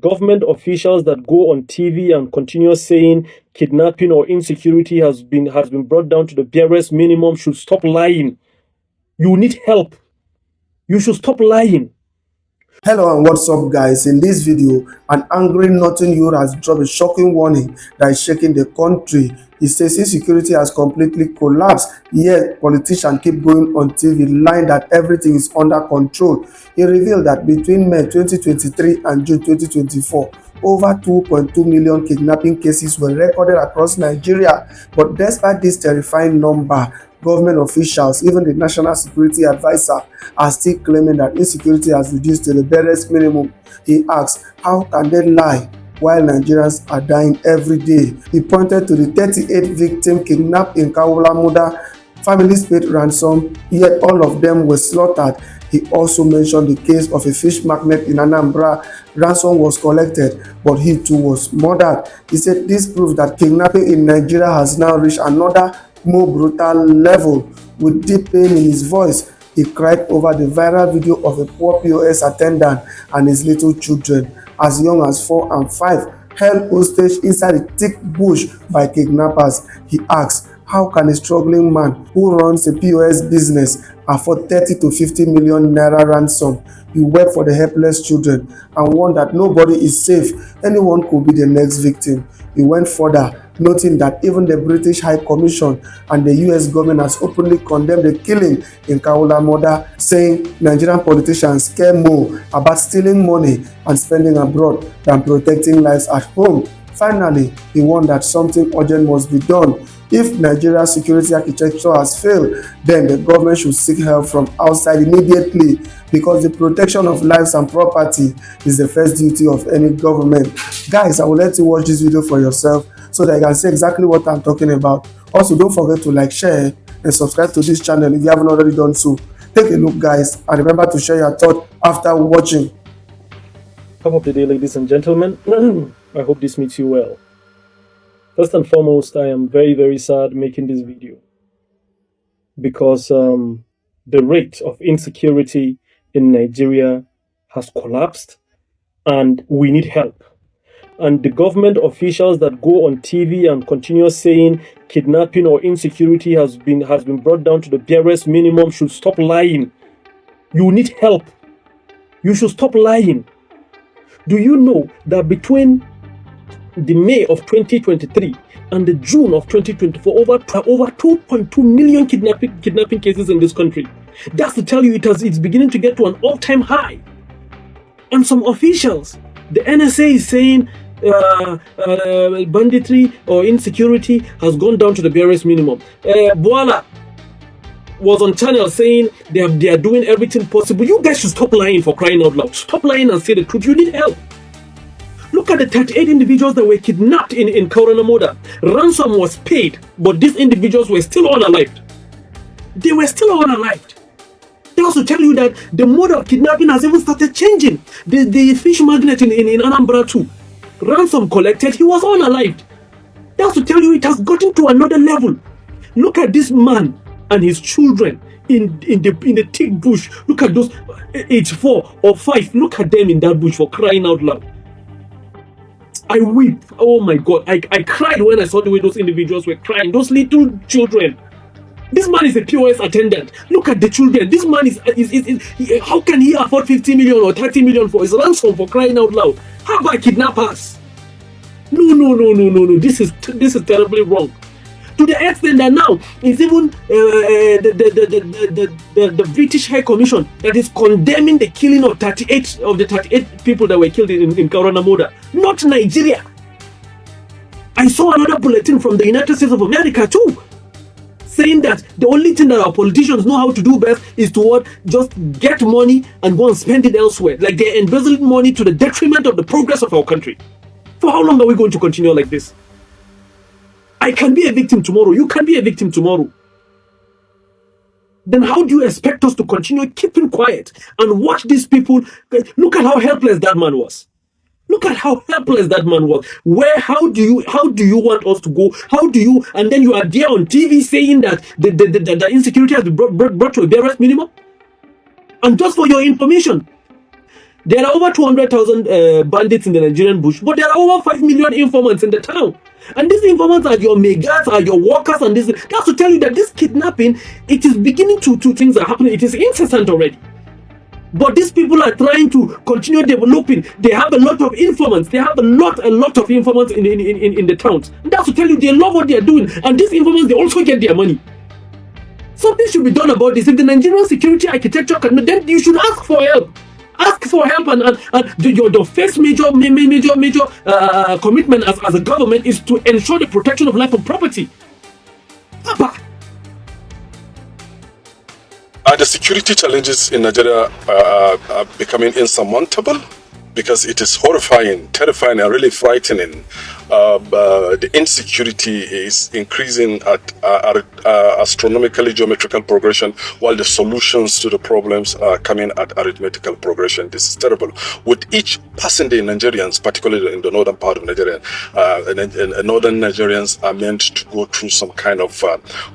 Government officials that go on TV and continue saying kidnapping or insecurity has been brought down to the barest minimum should stop lying. You need help. You should stop lying. Hello and what's up guys, in this video an angry Northern Youth has dropped a shocking warning that is shaking the country. He says insecurity has completely collapsed, yet politicians keep going on TV lying that everything is under control. He revealed that between May 2023 and June 2024, over 2.2 million kidnapping cases were recorded across Nigeria. But despite this terrifying number, government officials, even the National Security Advisor, are still claiming that insecurity has reduced to the barest minimum. He asks, how can they lie while Nigerians are dying every day? He pointed to the 38 victims kidnapped in Muda. Families paid ransom, yet all of them were slaughtered. He also mentioned the case of a fish magnet in Anambra. Ransom was collected, but he too was murdered. He said this proves that kidnapping in Nigeria has now reached another more brutal level. With deep pain in his voice, he cried over the viral video of a poor POS attendant and his little children, as young as 4 and 5, held hostage inside a thick bush by kidnappers. He asked, how can a struggling man who runs a POS business afford 30 to 50 million naira ransom? He wept for the helpless children and warned that nobody is safe. Anyone could be the next victim. He went further, noting that even the British High Commission and the US government has openly condemned the killing in Muda, saying Nigerian politicians care more about stealing money and spending abroad than protecting lives at home. Finally, he warned that something urgent must be done. If Nigeria's security architecture has failed, then the government should seek help from outside immediately, because the protection of lives and property is the first duty of any government. Guys, I will let you watch this video for yourself so that you can see exactly what I'm talking about. Also, don't forget to like, share, and subscribe to this channel if you haven't already done so. Take a look, guys, and remember to share your thoughts after watching. Top of the day, ladies and gentlemen. I hope this meets you well. First and foremost, I am very, very sad making this video because the rate of insecurity in Nigeria has collapsed and we need help. And the government officials that go on TV and continue saying kidnapping or insecurity has been brought down to the barest minimum should stop lying. You need help. You should stop lying. Do you know that between the May of 2023 and the June of 2024, over 2.2 million kidnapping cases in this country? That's to tell you it's beginning to get to an all-time high. And some officials, the NSA is saying banditry or insecurity has gone down to the barest minimum. Boala was on channel saying they are doing everything possible. You guys should stop lying, for crying out loud. Stop lying and say the truth. You need help. Look at the 38 individuals that were kidnapped in Muda. Ransom was paid, but these individuals were still unalived. They were still unalived. They also tell you that the mode of kidnapping has even started changing. The fish magnet in Anambra too. Ransom collected, he was unalived. They also tell you it has gotten to another level. Look at this man and his children in the thick bush. Look at those age 4 or 5. Look at them in that bush, for crying out loud. I weep. Oh my God. I cried when I saw the way those individuals were crying. Those little children. This man is a POS attendant. Look at the children. This man is how can he afford 50 million or 30 million for his ransom, for crying out loud? How about kidnappers? No. This is terribly wrong. To the extent that now it's even the British High Commission that is condemning the killing of 38 people that were killed in Muda, not Nigeria. I saw another bulletin from the United States of America too, saying that the only thing that our politicians know how to do best is to what? Just get money and go and spend it elsewhere. Like they're embezzling money to the detriment of the progress of our country. For how long are we going to continue like this? I can be a victim tomorrow. You can be a victim tomorrow. Then how do you expect us to continue keeping quiet and watch these people? Look at how helpless that man was. Look at how helpless that man was. How do you want us to go? And then you are there on TV saying that the insecurity has been brought to a barest minimum? And just for your information, There are over 200,000 bandits in the Nigerian bush, but there are over 5 million informants in the town. And these informants are your megas, are your workers, and this. That's to tell you that this kidnapping, it is beginning to things are happening. It is incessant already. But these people are trying to continue developing. They have a lot of informants. They have a lot of informants in the towns. And that's to tell you they love what they are doing. And these informants, they also get their money. Something should be done about this. If the Nigerian security architecture cannot, then you should ask for help. Ask for help, and the first major commitment as a government is to ensure the protection of life and property. Papa. The security challenges in Nigeria are becoming insurmountable because it is horrifying, terrifying, and really frightening. The insecurity is increasing at astronomically geometrical progression, while the solutions to the problems are coming at arithmetical progression. This is terrible. With each passing day, Nigerians, particularly in the northern part of Nigeria, northern Nigerians are meant to go through some kind of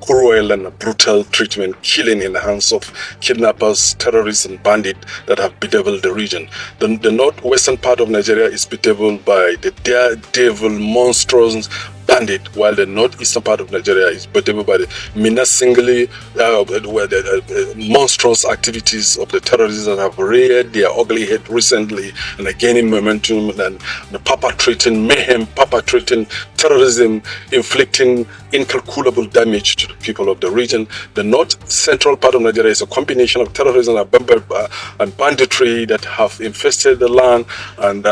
cruel and brutal treatment, killing in the hands of kidnappers, terrorists, and bandits that have bedeviled the region. The northwestern part of Nigeria is bedeviled by the daredevil monstrous bandit, while the northeastern part of Nigeria is bedeviled by the menacingly monstrous activities of the terrorists that have reared their ugly head recently and are gaining momentum and perpetrating mayhem, perpetrating terrorism, inflicting incalculable damage to the people of the region. The north central part of Nigeria is a combination of terrorism and banditry that have infested the land, and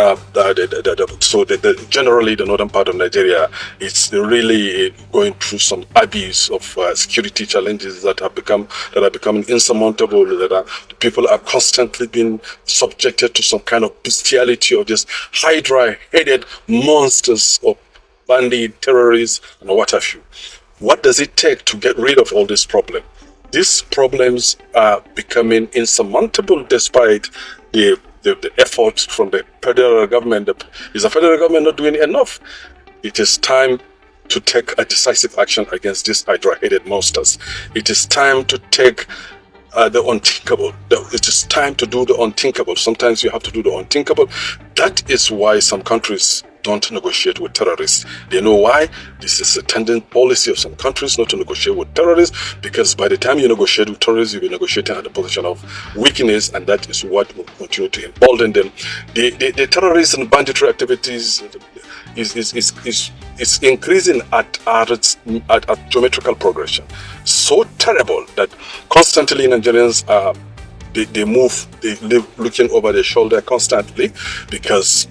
generally the northern part of Nigeria is really going through some abuse of security challenges that are becoming insurmountable. People are constantly being subjected to some kind of bestiality of just hydra-headed monsters of bandit, terrorists, and what have you. What does it take to get rid of all these problems? These problems are becoming insurmountable despite the efforts from the federal government. Is the federal government not doing enough? It is time to take a decisive action against these hydra-headed monsters. It is time to take the unthinkable. It is time to do the unthinkable. Sometimes you have to do the unthinkable. That is why some countries don't negotiate with terrorists. They know why. This is a tending policy of some countries not to negotiate with terrorists, because by the time you negotiate with terrorists, you'll be negotiating at the position of weakness, and that is what will continue to embolden them. The terrorist and banditry activities is increasing at geometrical progression. So terrible that constantly Nigerians they live looking over their shoulder constantly, because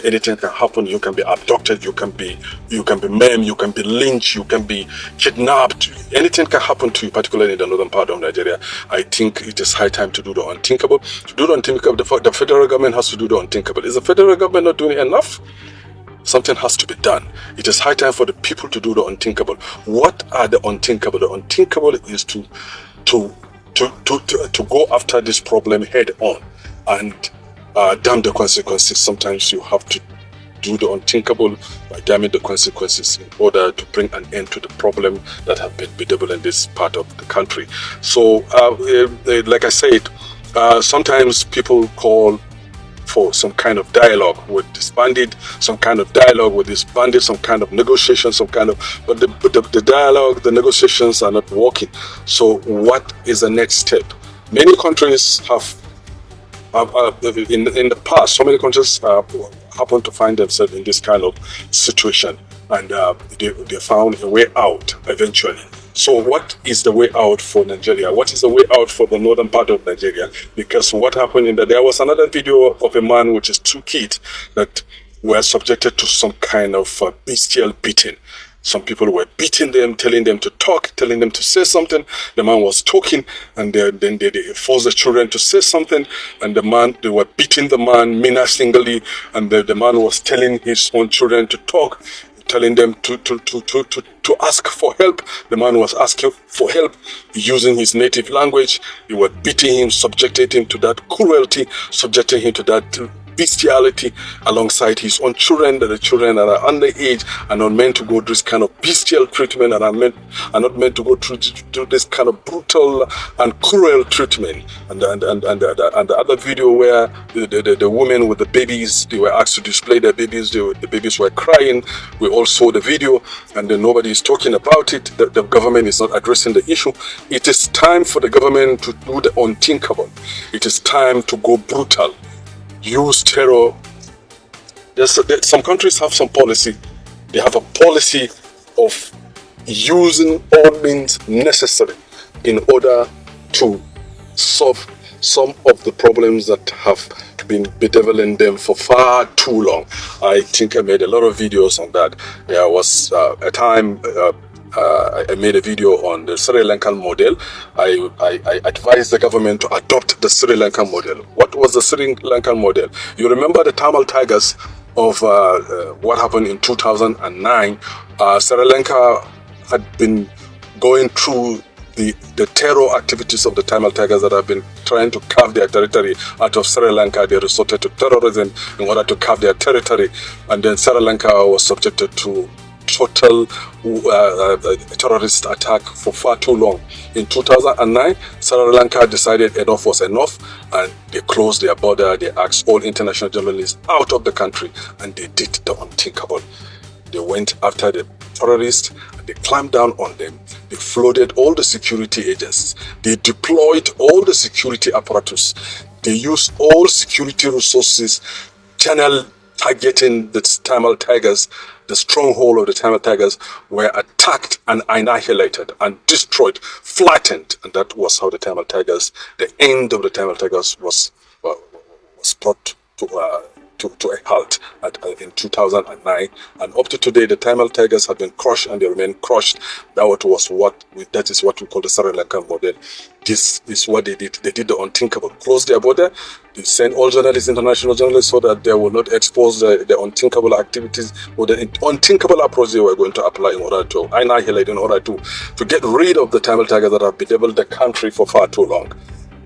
anything can happen. You can be abducted, you can be maimed, you can be lynched, you can be kidnapped. Anything can happen to you, particularly in the northern part of Nigeria. I think it is high time to do the unthinkable. To do the unthinkable, the federal government has to do the unthinkable. Is the federal government not doing enough? Something has to be done. It is high time for the people to do the unthinkable. What are the unthinkable? The unthinkable is to go after this problem head on and damn the consequences. Sometimes you have to do the unthinkable by damning the consequences in order to bring an end to the problem that have been bedeviled in this part of the country. So, like I said, sometimes people call for some kind of dialogue with this bandit, some kind of dialogue with this bandit, some kind of negotiation, but the dialogue, the negotiations are not working. So what is the next step? Many countries have in the past, so many countries happen to find themselves in this kind of situation, and they found a way out eventually. So what is the way out for Nigeria? What is the way out for the northern part of Nigeria? Because what happened there was another video of a man with his two kids that were subjected to some kind of bestial beating. Some people were beating them, telling them to talk, telling them to say something. The man was talking, and then they forced the children to say something. And they were beating the man menacingly, and the man was telling his own children to talk, telling them to ask for help. The man was asking for help using his native language. They were beating him, subjecting him to that cruelty, subjecting him to that bestiality alongside his own children, that the children that are underage are not meant to go through this kind of bestial treatment and are not meant to go through this kind of brutal and cruel treatment. And the other video where the women with the babies, they were asked to display their babies, the babies were crying. We all saw the video, and then nobody is talking about it. The government is not addressing the issue. It is time for the government to do the unthinkable. It is time to go brutal. Use terror. Some countries have some policy. They have a policy of using all means necessary in order to solve some of the problems that have been bedeviling them for far too long. I think I made a lot of videos on that. There was a time I made a video on the Sri Lankan model. I advised the government to adopt the Sri Lankan model. What was the Sri Lankan model? You remember the Tamil Tigers of what happened in 2009. Sri Lanka had been going through the terror activities of the Tamil Tigers that have been trying to carve their territory out of Sri Lanka. They resorted to terrorism in order to carve their territory, and then Sri Lanka was subjected to total terrorist attack for far too long. In 2009, Sri Lanka decided enough was enough, and they closed their border. They asked all international journalists out of the country, and they did the unthinkable. They went after the terrorists, and they clamped down on them. They flooded all the security agents. They deployed all the security apparatus. They used all security resources, targeting the Tamil Tigers. The stronghold of the Tamil Tigers were attacked and annihilated and destroyed, flattened, and that was how the Tamil Tigers, the end of the Tamil Tigers was brought to a halt in 2009, and up to today the Tamil Tigers have been crushed and they remain crushed. That is what we call the Sri Lankan model. This is what they did. They did the unthinkable. Close their border. They sent all journalists, international journalists, so that they will not expose the unthinkable activities or the unthinkable approach they were going to apply in order to annihilate, in order to get rid of the Tamil Tigers that have bedeviled the country for far too long.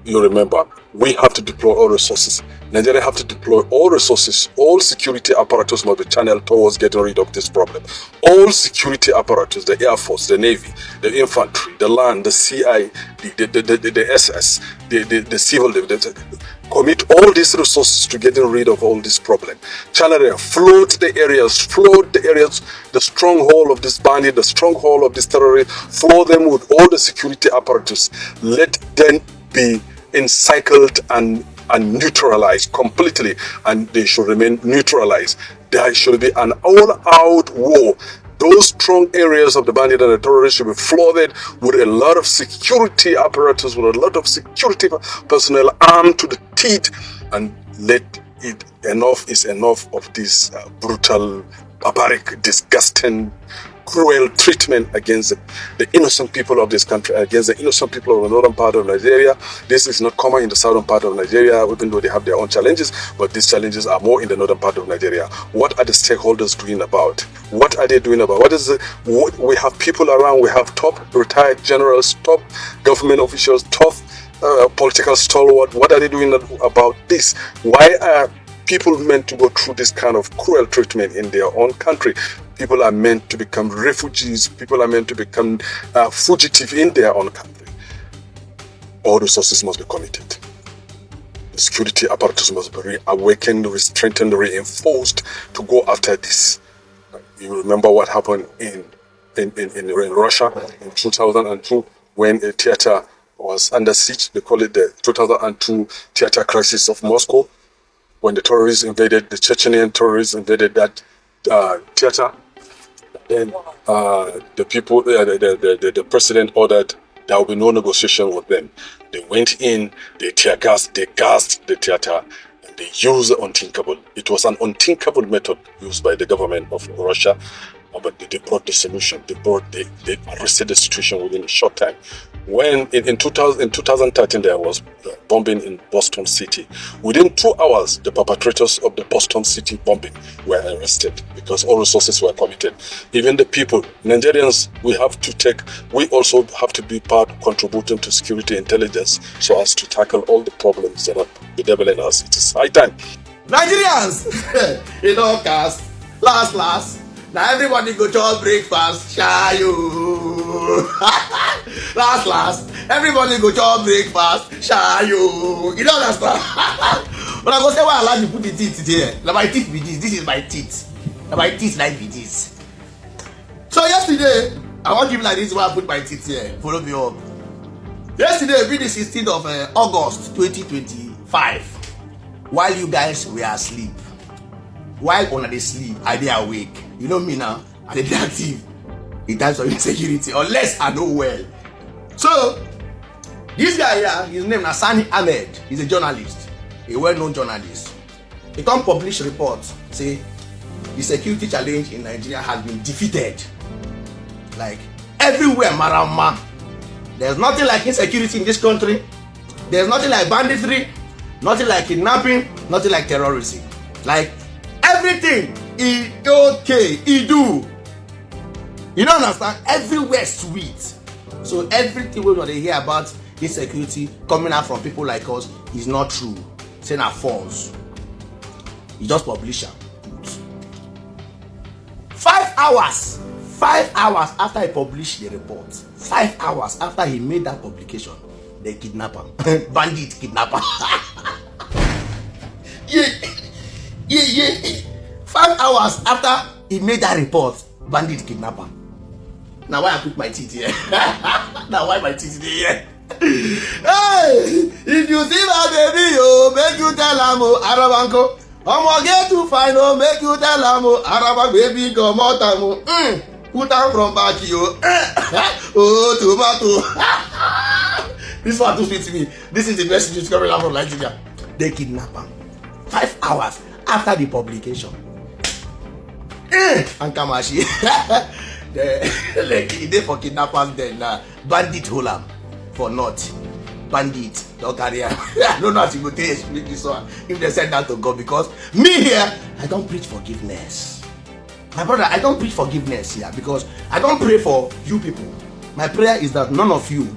You remember, we have to deploy all resources. Nigeria have to deploy all resources. All security apparatus must be channeled towards getting rid of this problem. All security apparatus, the Air Force, the Navy, the infantry, the land, the CI, the SS, the civil, commit all these resources to getting rid of all this problem. Channel it, flood the areas, the stronghold of this bandit, the stronghold of this terrorist, flood them with all the security apparatus. Let them be encircled and neutralized completely, and they should remain neutralized. There should be an all-out war. Those strong areas of the bandit and the terrorists should be flooded with a lot of security apparatus, with a lot of security personnel armed to the teeth, and let it, enough is enough of this brutal, barbaric, disgusting, cruel treatment against the innocent people of this country, against the innocent people of the northern part of Nigeria. This is not common in the southern part of Nigeria, even though they have their own challenges, but these challenges are more in the northern part of Nigeria. What are the stakeholders doing about? What are they doing about? We have people around, we have top retired generals, top government officials, top political stalwart. What are they doing about this? Why are people meant to go through this kind of cruel treatment in their own country? People are meant to become refugees. People are meant to become fugitive in their own country. All resources must be committed. The security apparatus must be reawakened, strengthened, reinforced to go after this. You remember what happened in Russia in 2002 when a theater was under siege. They call it the 2002 theater crisis of Moscow. When the terrorists invaded, the Chechenian terrorists invaded that theater. Then the president ordered there will be no negotiation with them. They went in, they gassed the theater, and they used the unthinkable. It was an unthinkable method used by the government of Russia, but they brought the solution. They arrested the situation within a short time. When in 2013 there was bombing in Boston City. Within 2 hours, the perpetrators of the Boston City bombing were arrested because all resources were committed. Even the people, Nigerians, we also have to be part contributing to security intelligence so as to tackle all the problems that are bedeviling us. It is high time. Nigerians, you know, cast last. Now everybody go to breakfast, shayo. last, everybody go to breakfast, shayo. You don't understand? But I go say why I like to put the teeth there. Now my teeth be this. This is my teeth. Now my teeth like be this. So yesterday, I want to give like this why I put my teeth here. Follow me up. Yesterday, be the 16th of August 2025. While you guys were asleep, while on the sleep, I dey awake. You know me now, I dey active in times of insecurity, unless I know well. So, this guy here, his name is Sani Ahmed. He's a journalist, a well-known journalist. He come publish report, say, the security challenge in Nigeria has been defeated. Like, everywhere, marama. There's nothing like insecurity in this country. There's nothing like banditry, nothing like kidnapping, nothing like terrorism. Like, everything is okay, he do. You don't understand? Everywhere sweet. So everything we want to hear about insecurity coming out from people like us is not true. Saying are false. You just publish it. 5 hours. 5 hours after he published the report. 5 hours after he made that publication, they kidnap him. Bandit kidnapper. Yeah. 5 hours after he made that report, bandit kidnapper. Now why I put my teeth here? Now why my teeth here? Hey, if you see my baby, oh, make you tell am oh, Arabanko. Omo get to find oh, make you tell am oh, Araba baby come out am oh. Put am from back yo. Oh, tomato. This one too sweet to me. This is the message coming out from Nigeria. They kidnap him. 5 hours after the publication. And Kamashi. They for kidnappers then bandit hold am for not. Bandit, don't carry am. I don't know how to go to explain this one if they send that to God, because me here, I don't preach forgiveness. My brother, I don't preach forgiveness here because I don't pray for you people. My prayer is that none of you,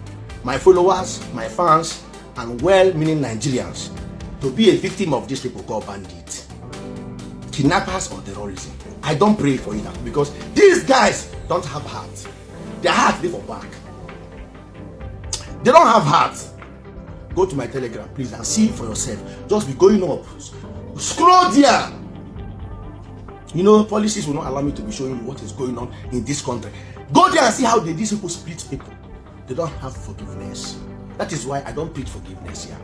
my followers, my fans, and well-meaning Nigerians, to be a victim of these people called bandits, kidnappers, or terrorism. I don't pray for you that because these guys don't have heart. Their heart live for back. They don't have heart. Go to my Telegram, please, and see for yourself. Just be going up. Scroll there. You know, policies will not allow me to be showing you what is going on in this country. Go there and see how these people split people. They don't have forgiveness. That is why I don't preach forgiveness here.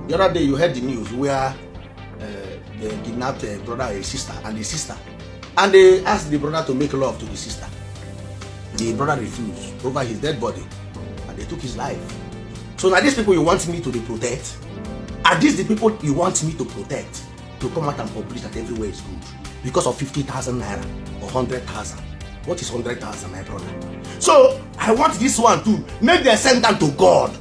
The other day you heard the news where they kidnapped a brother and a sister, and they asked the brother to make love to the sister. The brother refused over his dead body, and they took his life. So now these people you want me to protect? Are these the people you want me to protect? To come out and publish that everywhere is good because of 50,000 naira or 100,000? What is 100,000, my brother? So I want this one to make them send them to God.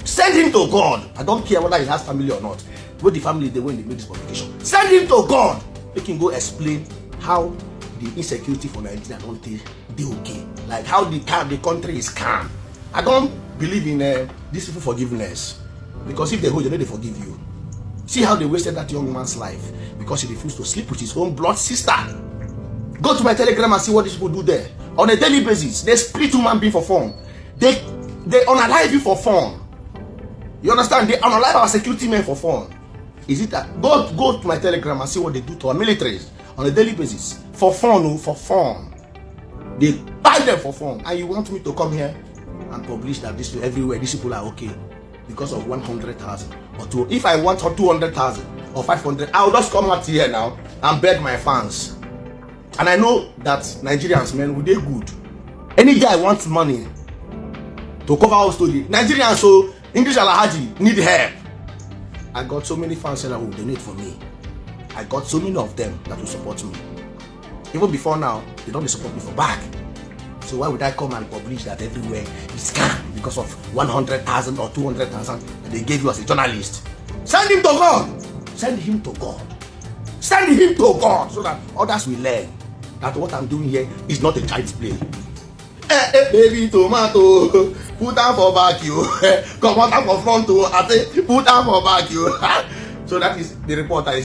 Send him to God. I don't care whether he has family or not. With the family, they when they make this publication. Send him to God. Make him go explain how the insecurity for Nigeria don't be okay. Like how the country is calm. I don't believe in these people forgiveness, because if they hold you, they forgive you. See how they wasted that young man's life because he refused to sleep with his own blood sister. Go to my Telegram and see what these people do there. On a daily basis, they split human being for fun. They unalive you for fun. You understand? They unalive our security men for fun. Is it that? Go to my Telegram and see what they do to our militaries on a daily basis. For fun, for fun. They buy them for fun. And you want me to come here and publish that this everywhere these people are okay because of 100,000 or two? If I want 200,000 or 500, I'll just come out here now and beg my fans. And I know that Nigerians, man, will they good. Any guy wants money to cover our story. Nigerians, so English Alahaji need help. I got so many fans that will donate for me. I got so many of them that will support me. Even before now, they don't support me for back. So why would I come and publish that everywhere is scam because of 100,000 or 200,000 that they gave you as a journalist? Send him to God. Send him to God. Send him to God so that others will learn that what I'm doing here is not a child's play. Baby tomato, put am for back you. Come on for front to I say put am for back you. So that is the report I